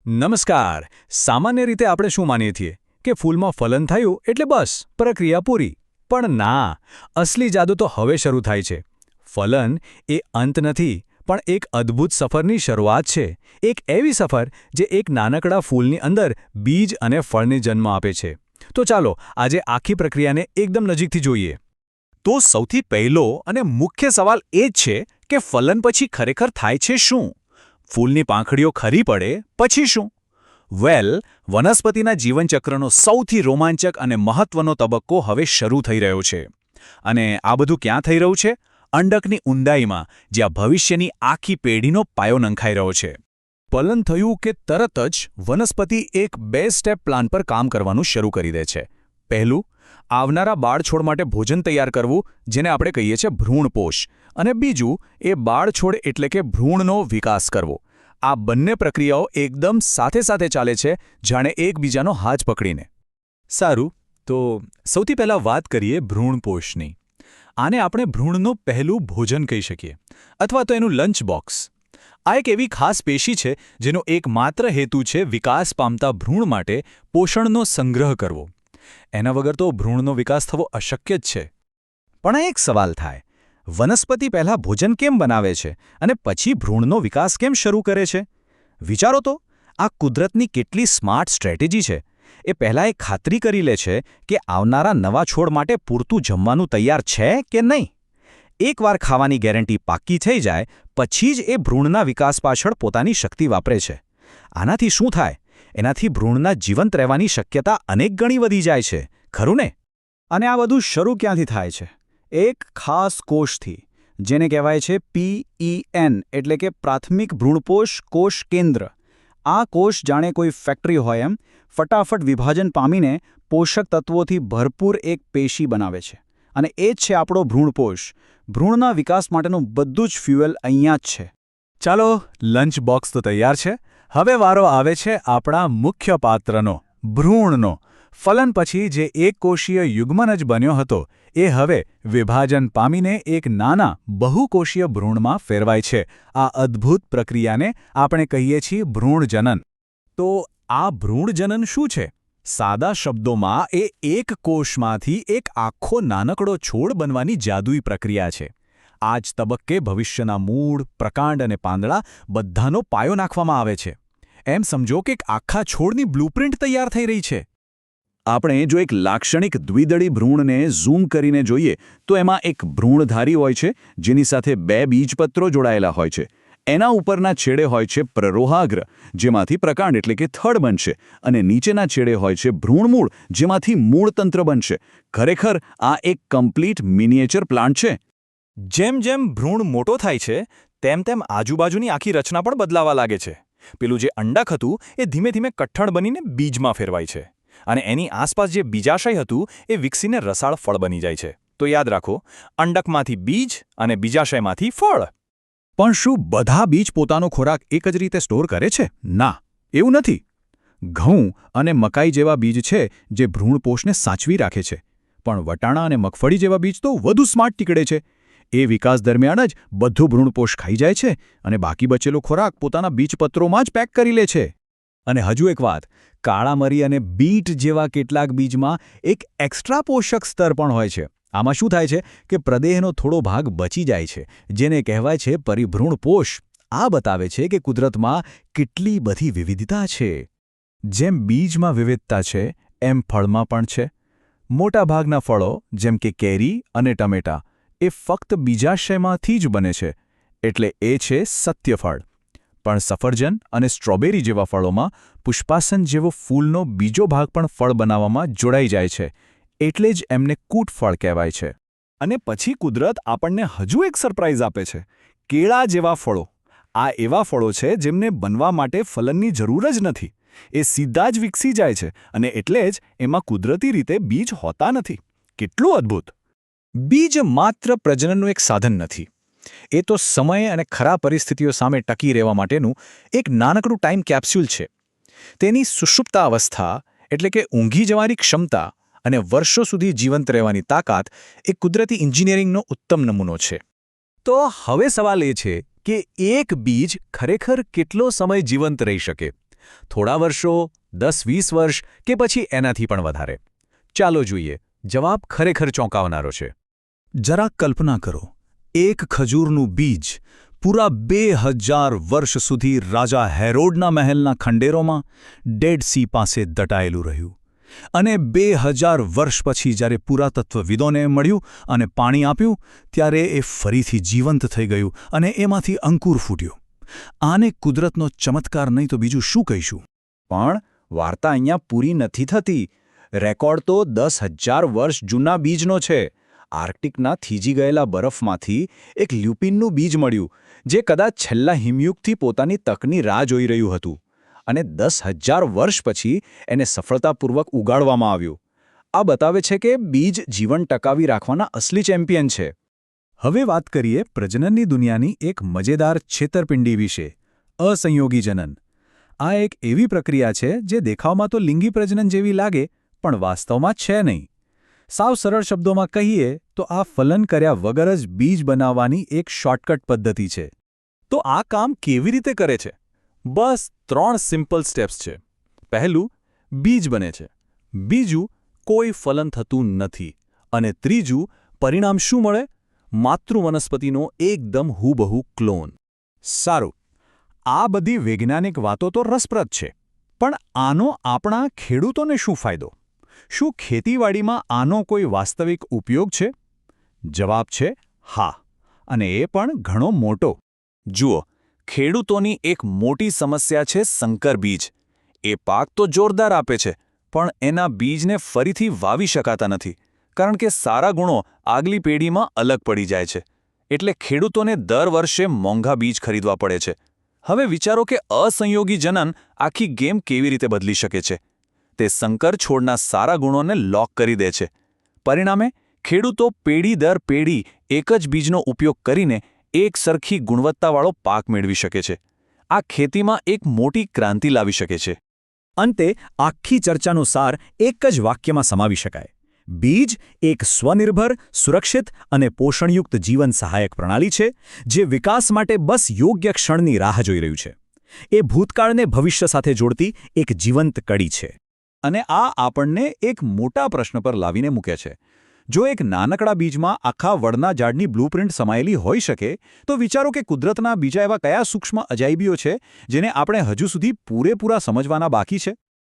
નમસ્કાર. સામાન્ય રીતે આપણે શું માનીએ છીએ કે ફૂલમાં ફલન થયું એટલે બસ પ્રક્રિયા પૂરી. પણ ના, અસલી જાદુ તો હવે શરૂ થાય છે. ફલન એ અંત નથી, પણ એક અદ્ભુત સફરની શરૂઆત છે. એક એવી સફર જે એક નાનકડા ફૂલની અંદર બીજ અને ફળને જન્મ આપે છે. તો ચાલો આજે આખી પ્રક્રિયાને એકદમ નજીકથી જોઈએ. તો સૌથી પહેલો અને મુખ્ય સવાલ એ જ છે કે ફલન પછી ખરેખર થાય છે શું? ફૂલની પાંખડીઓ ખરી પડે પછી શું? વનસ્પતિના જીવનચક્રનો સૌથી રોમાંચક અને મહત્વનો તબક્કો હવે શરૂ થઈ રહ્યો છે. અને આ બધું ક્યાં થઈ રહ્યું છે? અંડકની ઊંડાઈમાં, જ્યાં ભવિષ્યની આખી પેઢીનો પાયો નંખાઈ રહ્યો છે. ફલન થયું કે તરત જ વનસ્પતિ એક 2 સ્ટેપ પ્લાન પર કામ કરવાનું શરૂ કરી દે છે. પહેલું, આવનારા બાળછોડ માટે ભોજન તૈયાર કરવું, જેને આપણે કહીએ છીએ ભ્રૂણપોષ. અને બીજું, એ બાળછોડ એટલે કે ભ્રૂણનો વિકાસ કરવો. આ બંને પ્રક્રિયાઓ એકદમ સાથે ચાલે છે, જાણે એકબીજાનો હાથ પકડીને. સારું, તો સૌથી પહેલાં વાત કરીએ ભ્રૂણપોષની. આને આપણે ભ્રૂણનું પહેલું ભોજન કહી શકીએ, અથવા તો એનું લંચ બોક્સ. આ એક એવી ખાસ પેશી છે જેનો એકમાત્ર હેતુ છે વિકાસ પામતા ભ્રૂણ માટે પોષણનો સંગ્રહ કરવો. એના વગર તો ભ્રૂણનો વિકાસ થવો અશક્ય જ છે. પણ એક સવાલ થાય, વનસ્પતિ પહેલાં ભોજન કેમ બનાવે છે અને પછી ભ્રૂણનો વિકાસ કેમ શરૂ કરે છે? વિચારો તો, આ કુદરતની કેટલી સ્માર્ટ સ્ટ્રેટેજી છે. એ પહેલાં એ ખાતરી કરી લે છે કે આવનારા નવા છોડ માટે પૂરતું જમવાનું તૈયાર છે કે નહીં. એકવાર ખાવાની ગેરંટી પાક્કી થઈ જાય પછી જ એ ભ્રૂણના વિકાસ પાછળ પોતાની શક્તિ વાપરે છે. આનાથી શું થાય? એનાથી ભ્રૂણના જીવંત રહેવાની શક્યતા અનેક ગણી વધી જાય છે, ખરું ને? અને આ બધું શરૂ ક્યાંથી થાય છે? એક ખાસ કોષથી, જેને કહેવાય છે PEN, એટલે કે પ્રાથમિક ભ્રૂણપોષ કોષ કેન્દ્ર. આ કોષ જાણે કોઈ ફેક્ટરી હોય એમ ફટાફટ વિભાજન પામીને પોષક તત્વોથી ભરપૂર એક પેશી બનાવે છે. અને એ જ છે આપણો ભ્રૂણપોષ. ભ્રૂણના વિકાસ માટેનું બધું જ ફ્યુઅલ અહીંયા જ છે. ચાલો, લંચ બોક્સ તો તૈયાર છે. હવે વારો આવે છે આપણા મુખ્ય પાત્રનો, ભ્રૂણનો. ફલન પછી જે એકકોષીય યુગ્મન જ બન્યો હતો, એ હવે વિભાજન પામીને એક નાના બહુકોષીય ભ્રૂણમાં ફેરવાય છે. આ અદ્ભુત પ્રક્રિયાને આપણે કહીએ છીએ ભ્રૂણજનન. તો આ ભ્રૂણજનન શું છે? સાદા શબ્દોમાં એ એક કોષમાંથી એક આખો નાનકડો છોડ બનવાની જાદુઈ પ્રક્રિયા છે. આ જ તબક્કે ભવિષ્યના મૂળ, પ્રકાંડ અને પાંદડા બધાનો પાયો નાખવામાં આવે છે. એમ સમજો કે એક આખા છોડની બ્લુપ્રિન્ટ તૈયાર થઈ રહી છે. આપણે જો એક લાક્ષણિક દ્વિદળી ભ્રૂણને ઝૂમ કરીને જોઈએ તો એમાં એક ભ્રૂણધારી હોય છે, જેની સાથે 2 બીજપત્રો જોડાયેલા હોય છે. એના ઉપરના છેડે હોય છે પ્રરોહાગ્ર, જેમાંથી પ્રકાંડ એટલે કે થડ બનશે, અને નીચેના છેડે હોય છે ભ્રૂણમૂળ, જેમાંથી મૂળતંત્ર બનશે. ખરેખર આ એક કમ્પ્લીટ મિનિએચર પ્લાન્ટ છે. જેમ જેમ ભ્રૂણ મોટો થાય છે તેમ તેમ આજુબાજુની આખી રચના પણ બદલાવા લાગે છે. પેલું જે અંડક હતું એ ધીમે ધીમે કઠણ બનીને બીજમાં ફેરવાય છે. અને એની આસપાસ જે બીજાશય હતું એ વિકસીને રસાળ ફળ બની જાય છે. તો યાદ રાખો, અંડકમાંથી બીજ અને બીજાશયમાંથી ફળ. પણ શું બધા બીજ પોતાનો ખોરાક એક જ રીતે સ્ટોર કરે છે? ના, એવું નથી. ઘઉં અને મકાઈ જેવા બીજ છે જે ભ્રૂણપોષને સાચવી રાખે છે. પણ વટાણા અને મગફળી જેવા બીજ તો વધુ સ્માર્ટ ટીકડે છે. એ વિકાસ દરમિયાન જ બધું ભ્રૂણપોષ ખાઈ જાય છે અને બાકી બચેલો ખોરાક પોતાના બીજપત્રોમાં જ પેક કરી લે છે. અને હજુ એક વાત, કાળા મરી અને બીટ જેવા કેટલાક બીજમાં એક એક્સ્ટ્રા પોષક સ્તર પણ હોય છે. આમાં શું થાય છે કે પ્રદેહનો થોડો ભાગ બચી જાય છે, જેને કહેવાય છે પરિભ્રૂણપોષ. આ બતાવે છે કે કુદરતમાં કેટલી બધી વિવિધતા છે. જેમ બીજમાં વિવિધતા છે, એમ ફળમાં પણ છે. મોટાભાગના ફળો, જેમ કે કેરી અને ટમેટા, એ ફક્ત બીજાશયમાંથી જ બને છે, એટલે એ છે સત્યફળ. પણ સફરજન અને સ્ટ્રોબેરી જેવા ફળોમાં પુષ્પાસન જેવો ફૂલનો બીજો ભાગ પણ ફળ બનાવવામાં જોડાઈ જાય છે, એટલે જ એમને કૂટફળ કહેવાય છે. અને પછી કુદરત આપણને હજુ એક સરપ્રાઈઝ આપે છે, કેળા જેવા ફળો. આ એવા ફળો છે જેમને બનવા માટે ફલનની જરૂર જ નથી. એ સીધા જ વિકસી જાય છે અને એટલે જ એમાં કુદરતી રીતે બીજ હોતા નથી. કેટલું અદ્ભુત! બીજ માત્ર પ્રજનનનું એક સાધન નથી. એ તો સમય અને ખરા પરિસ્થિતિઓ સામે ટકી રહેવા માટેનું એક નાનકડું ટાઈમ કેપ્સ્યુલ છે. તેની સુષુપ્ત અવસ્થા એટલે કે ઊંઘી જવાની ક્ષમતા અને વર્ષો સુધી જીવંત રહેવાની તાકાત એ કુદરતી એન્જિનિયરિંગનો ઉત્તમ નમૂનો છે. તો હવે સવાલ એ છે કે એક બીજ ખરેખર કેટલો સમય જીવંત રહી શકે? થોડા વર્ષો, 10-20 વર્ષ કે પછી એનાથી પણ વધારે? ચાલો જોઈએ, જવાબ ખરેખર ચોંકાવનારો છે. જરા કલ્પના કરો, એક ખજૂરનું બીજ પૂરા 2000 વર્ષ સુધી રાજા હેરોડના મહેલના ખંડેરોમાં ડેડ સી પાસે દટાયેલું રહ્યું. અને 2000 વર્ષ પછી જ્યારે પુરાતત્વવિદોને મળ્યું અને પાણી આપ્યું, ત્યારે એ ફરીથી જીવંત થઈ ગયું અને એમાંથી અંકુર ફૂટ્યું. આને કુદરતનો ચમત્કાર નહીં તો બીજું શું કહીશું? પણ વાર્તા અહીંયા પૂરી નથી થતી. રેકોર્ડ તો 10,000 વર્ષ જૂના બીજનો છે. આર્કટિકના થીજી ગયેલા બરફમાંથી એક લ્યુપિનનું બીજ મળ્યું, જે કદાચ છેલ્લા હિમયુગથી પોતાની તકની રાહ જોઈ રહ્યું હતું. અને 10,000 વર્ષ પછી એને સફળતાપૂર્વક ઉગાડવામાં આવ્યું. આ બતાવે છે કે બીજ જીવન ટકાવી રાખવાના અસલી ચેમ્પિયન છે. હવે વાત કરીએ પ્રજનનની દુનિયાની એક મજેદાર છેતરપિંડી વિશે, અસંયોગી જનન. આ એક એવી પ્રક્રિયા છે જે દેખાવમાં તો લિંગી પ્રજનન જેવી લાગે, પણ વાસ્તવમાં છે નહીં. સાવ સરળ શબ્દોમાં કહીએ તો આ ફલન કર્યા વગર જ બીજ બનાવવાની એક શોર્ટકટ પદ્ધતિ છે. તો આ કામ કેવી રીતે કરે છે? બસ 3 સિમ્પલ સ્ટેપ્સ છે. પહેલું, બીજ બને છે. બીજું, કોઈ ફલન થતું નથી. અને ત્રીજું, પરિણામ શું મળે? માતૃ વનસ્પતિનો એકદમ હૂબહૂ ક્લોન. સારું, આ બધી વૈજ્ઞાનિક વાતો તો રસપ્રદ છે, પણ આનો આપણા ખેડૂતોને શું ફાયદો? શું ખેતીવાડીમાં આનો કોઈ વાસ્તવિક ઉપયોગ છે? જવાબ છે હા, અને એ પણ ઘણો મોટો. જુઓ, ખેડૂતોની એક મોટી સમસ્યા છે સંકર બીજ. એ પાક તો જોરદાર આપે છે, પણ એના બીજને ફરીથી વાવી શકાતા નથી, કારણ કે સારા ગુણો આગલી પેઢીમાં અલગ પડી જાય છે. એટલે ખેડૂતોને દર વર્ષે મોંઘા બીજ ખરીદવા પડે છે. હવે વિચારો કે અસંયોગી જનન આખી ગેમ કેવી રીતે બદલી શકે છે. તે સંકર છોડના સારા ગુણોને લોક કરી દે છે. પરિણામે ખેડૂતો પેઢી દર પેઢી એક જ બીજનો ઉપયોગ કરીને એક સરખી ગુણવત્તાવાળો પાક મેળવી શકે છે. આ ખેતીમાં એક મોટી ક્રાંતિ લાવી શકે છે. અંતે આખી ચર્ચાનો સાર એક જ વાક્યમાં સમાવી શકાય. બીજ એક સ્વનિર્ભર, સુરક્ષિત અને પોષણયુક્ત જીવન સહાયક પ્રણાલી છે, જે વિકાસ માટે બસ યોગ્ય ક્ષણની રાહ જોઈ રહ્યું છે. એ ભૂતકાળને ભવિષ્ય સાથે જોડતી એક જીવંત કડી છે. અને આ આપણને એક મોટા પ્રશ્ન પર લાવીને મૂકે છે. જો એક નાનકડા બીજમાં આખા વડના ઝાડની બ્લુપ્રિન્ટ સમાયેલી હોઈ શકે, તો વિચારો કે કુદરતના બીજા એવા કયા સૂક્ષ્મ અજાયબીઓ છે જેને આપણે હજુ સુધી પૂરેપૂરા સમજવાના બાકી છે.